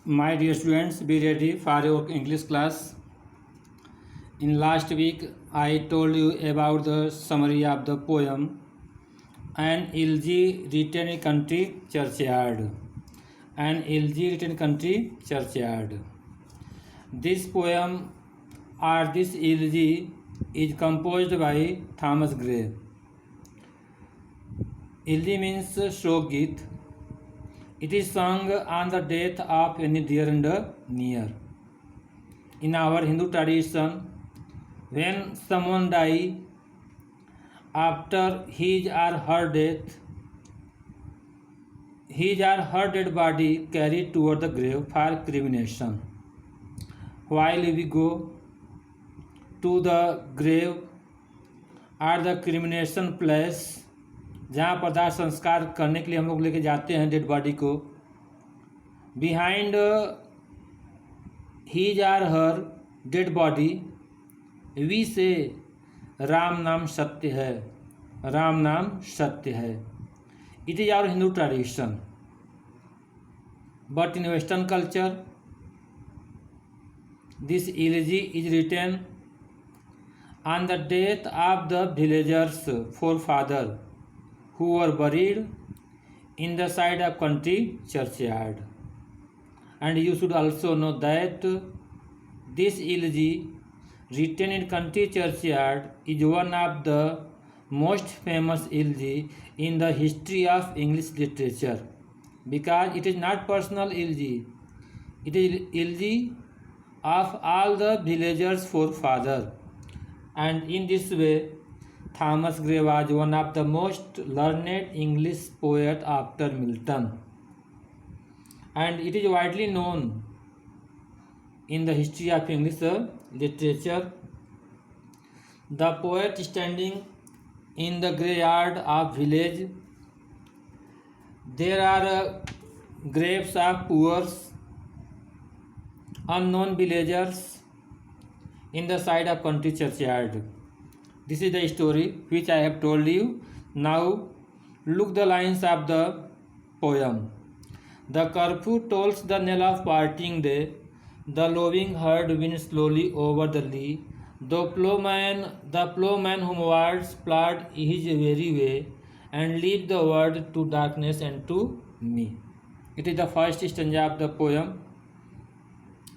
My dear students, be ready for your English class. In last week, I told you about the summary of the poem An Elegy Written in Country Churchyard. An Elegy Written in Country Churchyard. This poem or this elegy is composed by Thomas Gray. Elegy means shok geet. It is sung on the death of any dear and near. In our Hindu tradition, when someone dies, after his or her death, his or her dead body carried toward the grave for cremation. While we go to the grave or the cremation place, जहाँ पदार्थ संस्कार करने के लिए हम लोग लेके जाते हैं डेड बॉडी को, behind his or her dead body we say Ram नाम सत्य है, राम नाम सत्य है. It is our Hindu tradition. But in western culture this elegy is written on the death of the villagers' forefather who were buried in the side of country churchyard. And you should also know that this elegy written in country churchyard is one of the most famous elegy in the history of English literature, because it is not personal elegy, it is elegy of all the villagers' forefather. And in this way, Thomas Gray was one of the most learned English poet after Milton, and it is widely known in the history of English literature. The poet standing in the graveyard of village, there are graves of poor, unknown villagers in the side of country churchyard. This is the story which I have told you. Now look the lines of the poem. The curfew tolls the knell of parting day. The lowing herd winds slowly over the lea. The plowman homewards plod his weary way, and leave the world to darkness and to me. It is the first stanza of the poem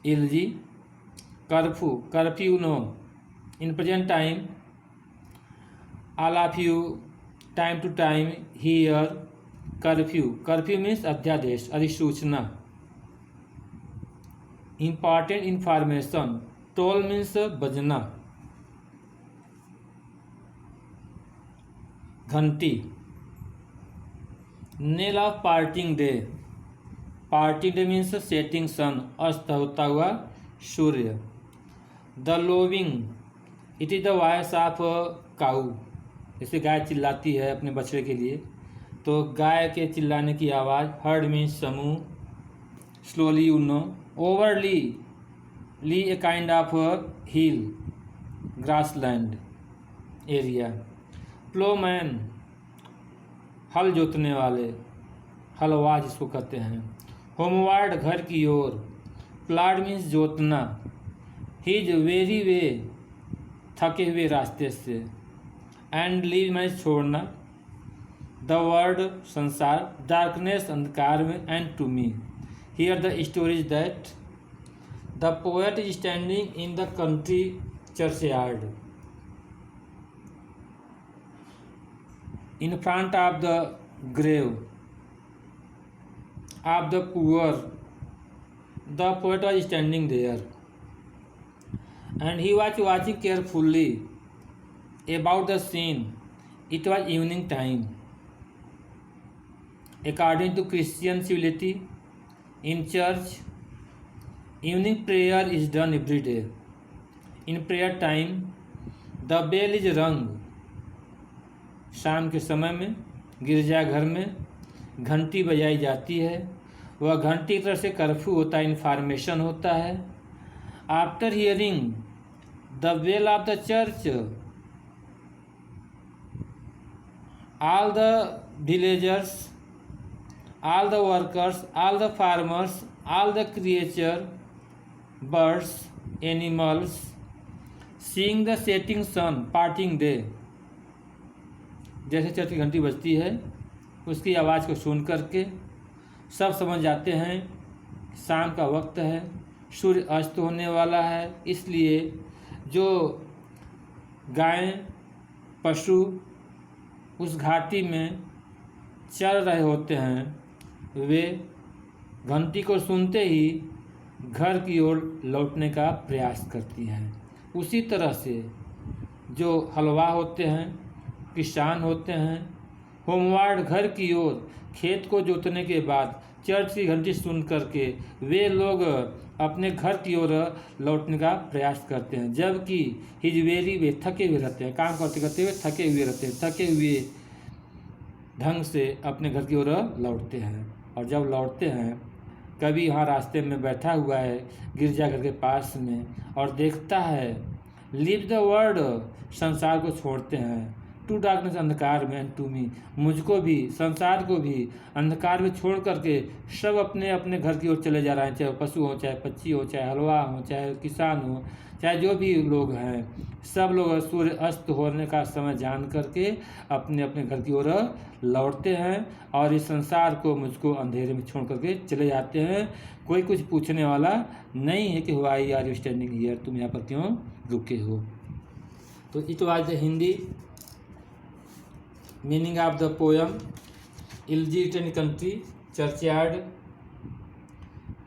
elegy. Curfew, no. In present time, all of you time to time hear curfew. Curfew means अध्यादेश, अधिसूचना. Important information. Toll means बजना. घंटी. Knell of parting day. Parting day means setting sun, अस्त होता हुआ सूर्य. The lowing, it is the voice of cow. जैसे गाय चिल्लाती है अपने बछड़े के लिए, तो गाय के चिल्लाने की आवाज़. हर्ड मीन्स समूह. Slowly you know. Overly, lea a kind of hill, grassland area. Ploughman, हल जोतने वाले, हलवा जिसको कहते हैं. होमवर्ड, घर की ओर. प्लाड मीन्स जोतना. हिज वेरी वे, थके हुए रास्ते से. एंड लीव में छोड़ना. द वर्ल्ड, संसार. डार्कनेस, अंधकार में. And to me. Here the story is that the poet is standing in the country churchyard in front of the grave of the poor. The poet was standing there, and he was watching carefully about the scene. It was evening time. According to Christian civility, in church, evening prayer is done every day. In prayer time, the bell is rung. शाम के समय में गिरजाघर में घंटी बजाई जाती है. वह घंटी की तरह से कर्फ्यू होता है, इन्फॉर्मेशन होता है. After hearing the bell of the church, all the villagers, all the workers, all the farmers, all the creature, birds, animals, seeing the setting sun, parting day, जैसे चर्च की घंटी बजती है उसकी आवाज़ को सुन करके सब समझ जाते हैं शाम का वक्त है, सूर्य अस्त होने वाला है। इसलिए जो गाय पशु उस घाटी में चल रहे होते हैं वे घंटी को सुनते ही घर की ओर लौटने का प्रयास करती हैं। उसी तरह से जो हलवा होते हैं, किसान होते हैं, होमवार्ड घर की ओर खेत को जोतने के बाद चर्च की घंटी सुन करके वे लोग अपने घर की ओर लौटने का प्रयास करते हैं, जबकि हिजवेरी वे थके हुए रहते हैं, काम करते करते हुए थके हुए रहते हैं, थके हुए ढंग से अपने घर की ओर लौटते हैं। और जब लौटते हैं कभी यहाँ रास्ते में बैठा हुआ है गिरजाघर के पास में और देखता है लीव द वर्ल्ड, संसार को छोड़ते हैं, टू डार्कनेस, अंधकार में, एंड टू मी, मुझको भी, संसार को भी अंधकार में छोड़ करके सब अपने अपने घर की ओर चले जा रहे हैं, चाहे पशु हो, चाहे पक्षी हो, चाहे हलवा हो, चाहे किसान हो, चाहे जो भी लोग हैं, सब लोग सूर्य अस्त होने का समय जान करके अपने अपने घर की ओर लौटते हैं और इस संसार को, मुझको अंधेरे में छोड़ करके चले जाते हैं। कोई कुछ पूछने वाला नहीं है कि why are you standing here, तुम यहाँ पर क्यों रुके हो। तो it was the Hindi meaning of the poem Elegy Written in Country Churchyard.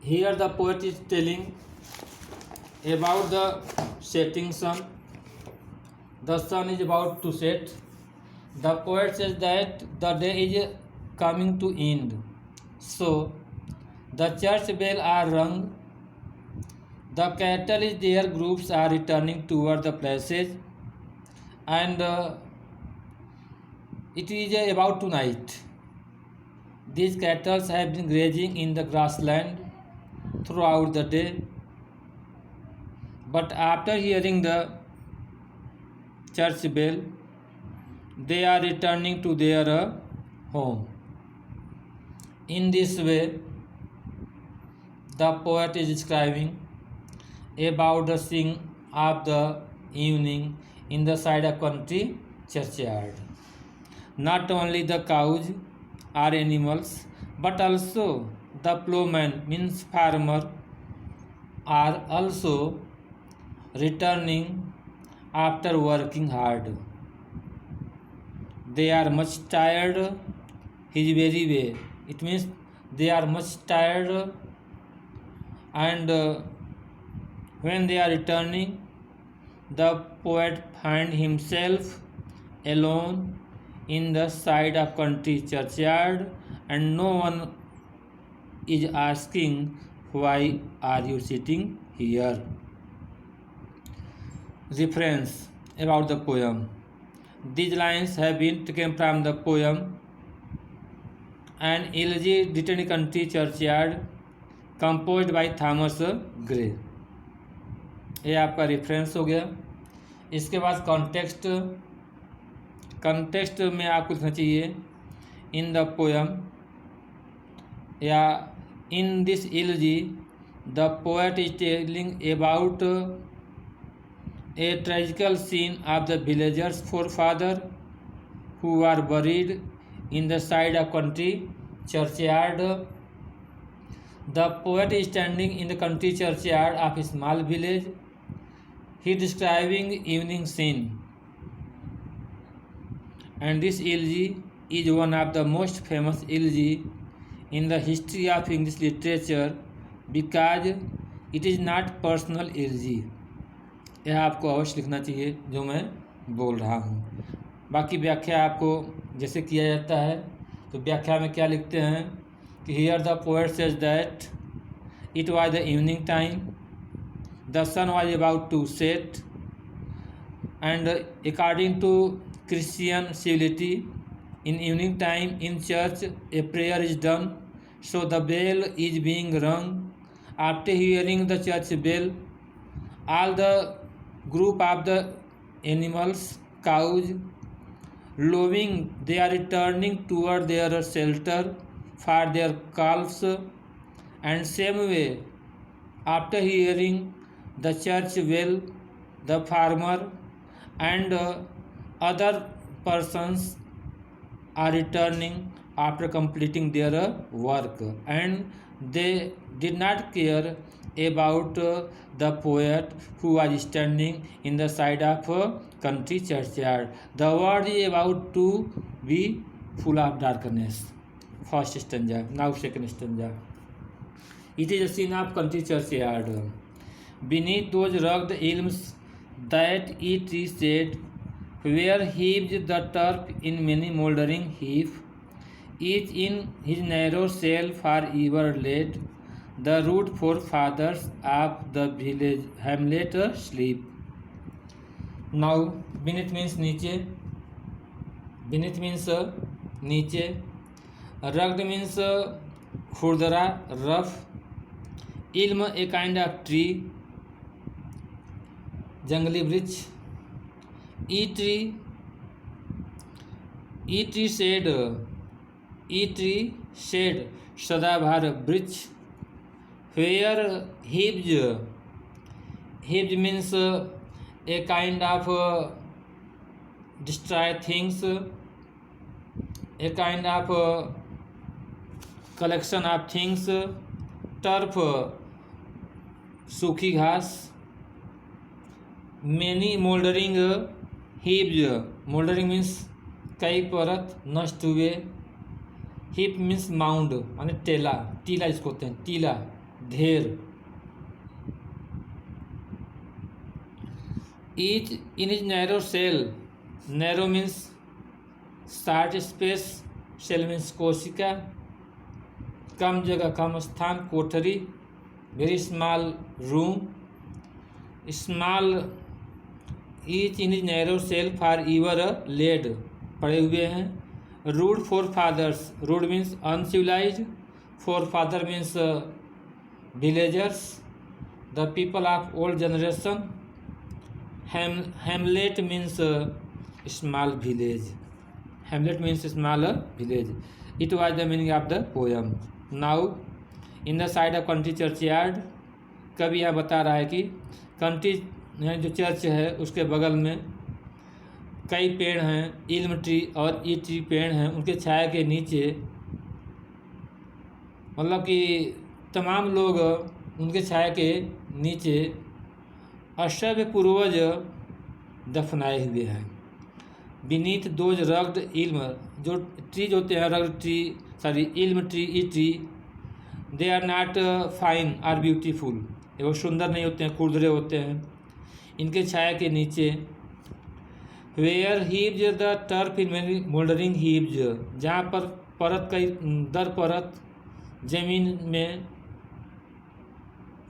Here the poet is telling about the setting sun. The sun is about to set. The poet says that the day is coming to end. So the church bell are rung. The cattle is there, groups are returning toward the places, and it is about tonight. These cattle have been grazing in the grassland throughout the day, but after hearing the church bell, they are returning to their home. In this way, the poet is describing about the scene of the evening in the side of country churchyard. Not only the cows are animals, but also the plowman, means farmer, are also returning after working hard. They are much tired. His very way, it means they are much tired, and when they are returning, the poet finds himself alone in the side of country churchyard, and no one is asking why are you sitting here. Reference about the poem. These lines have been taken from the poem An Elegy Written in Country Churchyard, composed by Thomas Gray. ये आपका reference हो गया। इसके बाद context में आपको लिखना चाहिए इन द पोएम या in this elegy the poet is telling about a tragical scene of the villagers forefather who are buried in the side of country churchyard. The poet is standing in the country churchyard of a small village. He describing evening scene, and this elegy is one of the most famous elegy in the history of English literature because it is not personal elegy. यह आपको अवश्य लिखना चाहिए जो मैं बोल रहा हूँ. बाकी व्याख्या आपको जैसे किया जाता है तो व्याख्या में क्या लिखते हैं कि here the poet says that it was the evening time. The sun was about to set, and according to Christian civility, in evening time in church a prayer is done, so the bell is being rung. After hearing the church bell, all the group of the animals, cows, lowing, they are returning toward their shelter for their calves, And same way, after hearing the church bell, the farmer and other persons are returning after completing their work, and they did not care about the poet who was standing in the side of a country churchyard. The world is about to be full of darkness. First stanza. Now second stanza. It is a scene of country churchyard. Beneath those rugged elms that each tree shade, where heaved the turf in many mouldering heap, each in his narrow cell forever laid, the rude forefathers of the village hamlet sleep. Now, beneath means नीचे, beneath means नीचे, rugged means खुरदरा, rough, ilm a kind of tree, जंगली वृक्ष, ई tree shade सदाबहार वृक्ष, where heaves means a kind of destroy things, a kind of collection of things, turf सूखी घास, many मोल्डरिंग हिब्ज, मोल्डरिंग means कई परत नष्ट हुए, हिप मीन्स माउंड यानी टेला, टीला इसको कहते हैं, टीला ढेर, each in his narrow cell, narrow means short space, cell means कोशिका, कम जगह कम स्थान, कोठरी, very small room, small, each in his narrow cell for ever laid, पड़े हुए हैं, rude forefathers, rude means uncivilised, forefather means villagers, the people of old generation, hamlet means small village, hamlet means small village. It was the meaning of the poem. Now in the side of country churchyard, कवि यहाँ बता रहा है कि country जो church है उसके बगल में कई पेड़ हैं, इल्म ट्री और ई ट्री पेड़ हैं, उनके छाया के नीचे, मतलब कि तमाम लोग उनके छाया के नीचे अशब पूर्वज दफनाए हुए हैं. बीनीथ दोज रग्ड इल्म, जो ट्रीज होते हैं, rugged tree sorry elm tree, yew tree, they are not fine or beautiful, वो सुंदर नहीं होते हैं, खुरदरे होते हैं. इनके छाया के नीचे where heaves the turf in many mouldering heaves, जहाँ पर परत कई दर परत जमीन में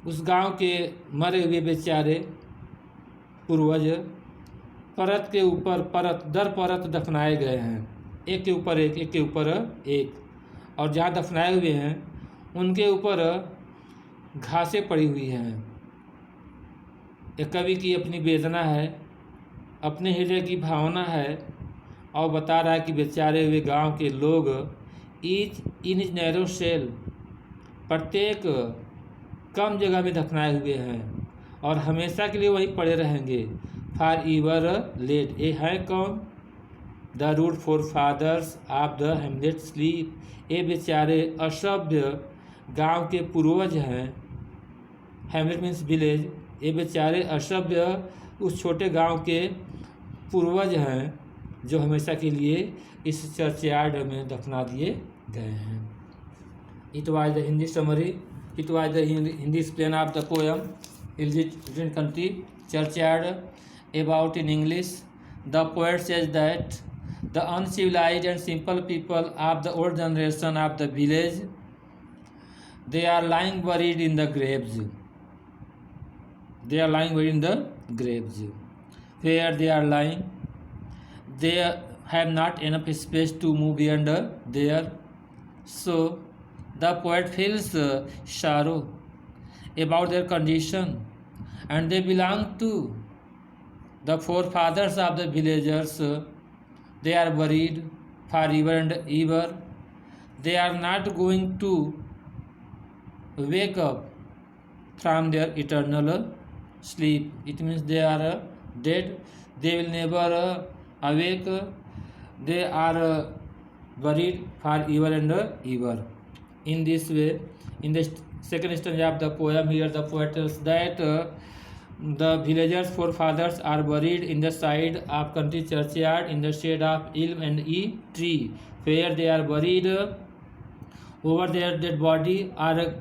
उस गांव के मरे हुए बेचारे पूर्वज परत के ऊपर परत दर परत दफनाए गए हैं, एक के ऊपर एक, एक के ऊपर एक, और जहाँ दफनाए हुए हैं उनके ऊपर घासें पड़ी हुई हैं. एक कवि की अपनी वेदना है, अपने हृदय की भावना है, और बता रहा है कि बेचारे हुए गांव के लोग each in his narrow cell, प्रत्येक कम जगह में दफनाए हुए हैं और हमेशा के लिए वहीं पड़े रहेंगे. फॉर ईवर लेट, ये है कौन? The rude forefathers of the hamlet sleep, ये बेचारे असभ्य गांव के पूर्वज हैं. हेमलेट मीन्स विलेज, ये बेचारे असभ्य उस छोटे गांव के पूर्वज हैं जो हमेशा के लिए इस चर्चयार्ड में दफना दिए गए हैं. It was the Hindi summary, it was the Hindi explain of the poem elegy in country churchyard. About in English, the poet says that the uncivilised and simple people of the old generation of the village, they are lying buried in the graves. They are lying buried in the graves. Where they are lying, they have not enough space to move beyond there. So the poet feels sorrow about their condition, and they belong to the forefathers of the villagers. They are buried forever and ever. They are not going to wake up from their eternal sleep. It means they are dead. They will never awake. They are buried forever and ever. In this way, in the second stanza of the poem, here the poet tells that the villagers' forefathers are buried in the side of country churchyard in the shade of elm and e tree, where they are buried. Over their dead body are a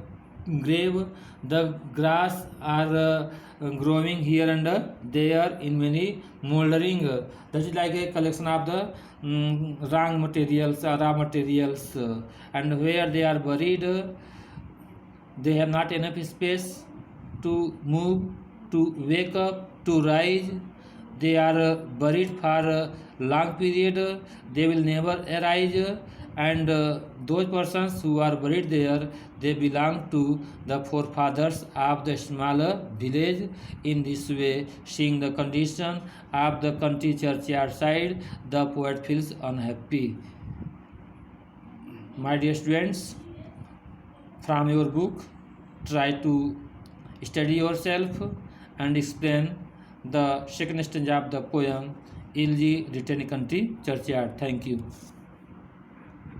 grave. The grass are growing here and there in many moldering. That is like a collection of the raw materials, and where they are buried, they have not enough space to move, to wake up, to rise. They are buried for a long period. They will never arise, and those persons who are buried there, they belong to the forefathers of the smaller village. In this way, seeing the condition of the country churchyard side, the poet feels unhappy. My dear students, from your book, try to study yourself and explain the second stanza of the poem Ilji written in country churchyard. Thank you.